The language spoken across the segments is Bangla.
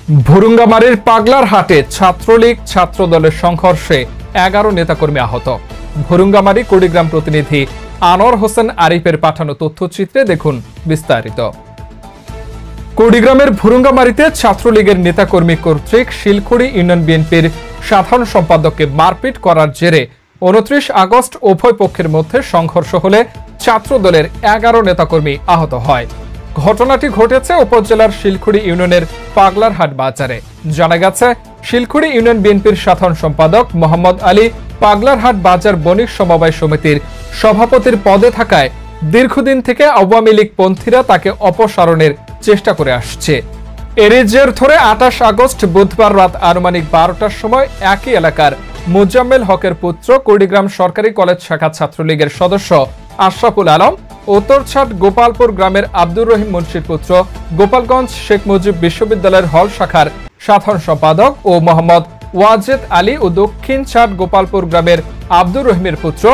ভুরুঙ্গামারীর পাগলার হাটে ছাত্রলীগ ছাত্রদলের সংঘর্ষে 11 নেতাকর্মী আহত। ভুরুঙ্গামারী কুড়িগ্রাম প্রতিনিধি আনোয়ার হোসেন আরিফের পাঠানো তথ্যচিত্রে দেখুন বিস্তারিত। কুড়িগ্রামের ভুরুঙ্গামারীতে ছাত্রলীগের নেতাকর্মী কর্তৃক শিলখুড়ি ইউনিয়ন বিএনপির সাধারণ সম্পাদককে মারপিট করার জেরে 29 আগস্ট উভয় পক্ষের মধ্যে সংঘর্ষ হলে ছাত্রদলের 11 নেতাকর্মী আহত হয়। ঘটনাটি ঘটেছে উপজেলার শিলখুড়ি ইউনিয়নের পাগলারহাট বাজারে। জানা গেছে, শিলখুড়ি ইউনিয়ন বিএনপির সাধারণ সম্পাদক মোহাম্মদ আলী পাগলারহাট বাজার বণিক সমবায় সমিতির সভাপতির পদে থাকায় দীর্ঘদিন থেকে আওয়ামী লীগ পন্থীরা তাকে অপসারণের চেষ্টা করে আসছে। এরই জের ধরে 28 আগস্ট বুধবার রাত আনুমানিক 12টার সময় একই এলাকার মুজাম্মেল হকের পুত্র কুড়িগ্রাম সরকারি কলেজ শাখা ছাত্রলীগের সদস্য আশরাফুল আলম, উত্তরছাট গোপালপুর গ্রামের আব্দুর রহিম মুন্সির পুত্র, গোপালগঞ্জ শেখ মুজিব বিশ্ববিদ্যালয়ের হল শাখার সাধারণ সম্পাদক ও মোহাম্মদ ওয়াজেদ আলী ও দক্ষিণ ছাট গোপালপুর গ্রামের আব্দুর রহিমের পুত্র,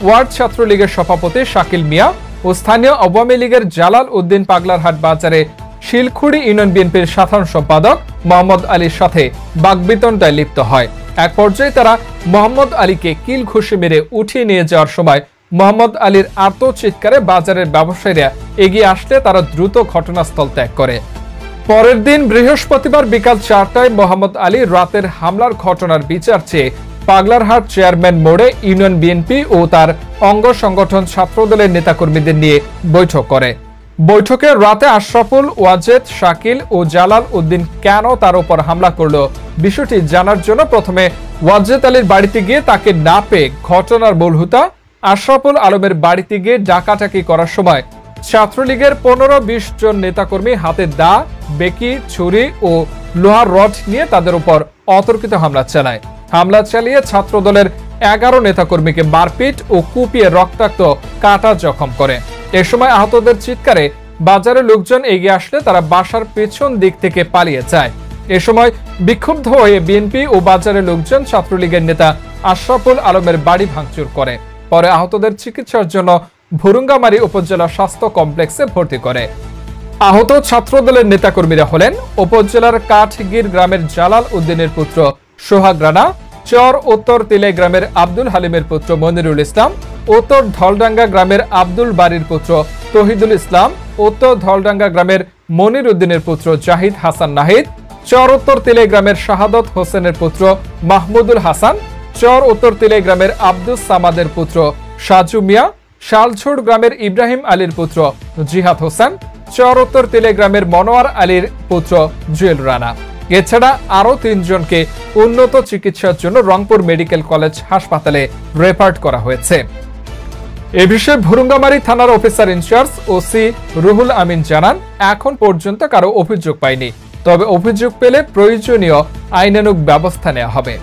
ওয়ার্ড ছাত্রলীগের সভাপতি শাকিল মিয়া ও স্থানীয় আওয়ামী লীগের জালাল উদ্দিন পাগলারহাট বাজারে শিলখুড়ি ইউনিয়ন বিএনপির সাধারণ সম্পাদক মোহাম্মদ আলীর সাথে বাগবিতণ্ডায় লিপ্ত হয়। এক পর্যায়ে তারা মোহাম্মদ আলীকে কিল ঘুষি মেরে উঠিয়ে নিয়ে যাওয়ার সময় মোহাম্মদ আলীর আর্তচিৎকারে বাজারের ব্যবসায়ীরা এগিয়ে আসলে তারা দ্রুত ঘটনাস্থল ত্যাগ করে। পরের দিন বৃহস্পতিবার বিকাল 4টায় মোহাম্মদ আলী রাতের হামলার ঘটনার বিচার চেয়ে পাগলারহাট চেয়ারম্যান মোড়ে ইউনিয়ন বিএনপি ও তার অঙ্গ সংগঠন ছাত্রদলের নেতাকর্মীদের নিয়ে বৈঠক করে। বৈঠকে রাতে আশরাফুল, ওয়াজেদ, শাকিল ও জালাল উদ্দিন কেন তার উপর হামলা করল বিষয়টি জানার জন্য প্রথমে ওয়াজেদ আলীর বাড়িতে গিয়ে তাকে না পেয়ে ঘটনার মূল হোতা আশরাফুল আলমের বাড়িতে গিয়ে ডাকাডাকি করার সময় ছাত্রলীগের 15-20 জন নেতাকর্মী হাতে দা, বেকি, ছুরি ও লোহার রড নিয়ে তাদের উপর অতর্কিত হামলা চালায়। হামলা চালিয়ে ছাত্রদলের 11 নেতাকর্মীকে মারপিট ও কুপিয়ে রক্তাক্ত কাটা জখম করে। এ সময় আহতদের চিৎকারে বাজারের লোকজন এগিয়ে আসলে তারা বাসার পেছন দিক থেকে পালিয়ে যায়। এ সময় বিক্ষুব্ধ হয়ে বিএনপি ও বাজারের লোকজন ছাত্রলীগের নেতা আশরাফুল আলমের বাড়ি ভাঙচুর করে। পরে আহতদের চিকিৎসার জন্য ভুরুঙ্গামারী উপজেলা স্বাস্থ্য কমপ্লেক্সে ভর্তি করে। আহত ছাত্রদলের নেতাকর্মীরা হলেন উপজেলার কাঠগির গ্রামের জালাল উদ্দিনের পুত্র সোহাগ রানা, চর উত্তর তিলে গ্রামের আব্দুল হালিমের পুত্র মনিরুল ইসলাম, উত্তর ধলডাঙ্গা গ্রামের আব্দুল বাড়ির পুত্র তহিদুল ইসলাম, উত্তর ধলডাঙ্গা গ্রামের মনির উদ্দিনের পুত্র জাহিদ হাসান নাহিদ, চর উত্তর তিলে গ্রামের শাহাদত হোসেনের পুত্র মাহমুদুল হাসান, চর উত্তর তিলে গ্রামের আব্দুস সামাদের পুত্র সাজু মিয়া, শালছড় গ্রামের ইব্রাহিম আলীর পুত্র জিহাদ হোসেন, চর উত্তর তিলে গ্রামের মনোয়ার আলীর পুত্র জুয়েল রানা। এছাড়া আরো 3 জনকে উন্নত চিকিৎসার জন্য রংপুর মেডিকেল কলেজ হাসপাতালে রেফার করা হয়েছে। এ বিষয়ে ভুরুঙ্গামারী থানার officer in charge OC Ruhul Amin জানান, এখন পর্যন্ত কারো অভিযোগ পায়নি, তবে অভিযোগ পেলে প্রয়োজনীয় আইনানুগ ব্যবস্থা নেওয়া হবে।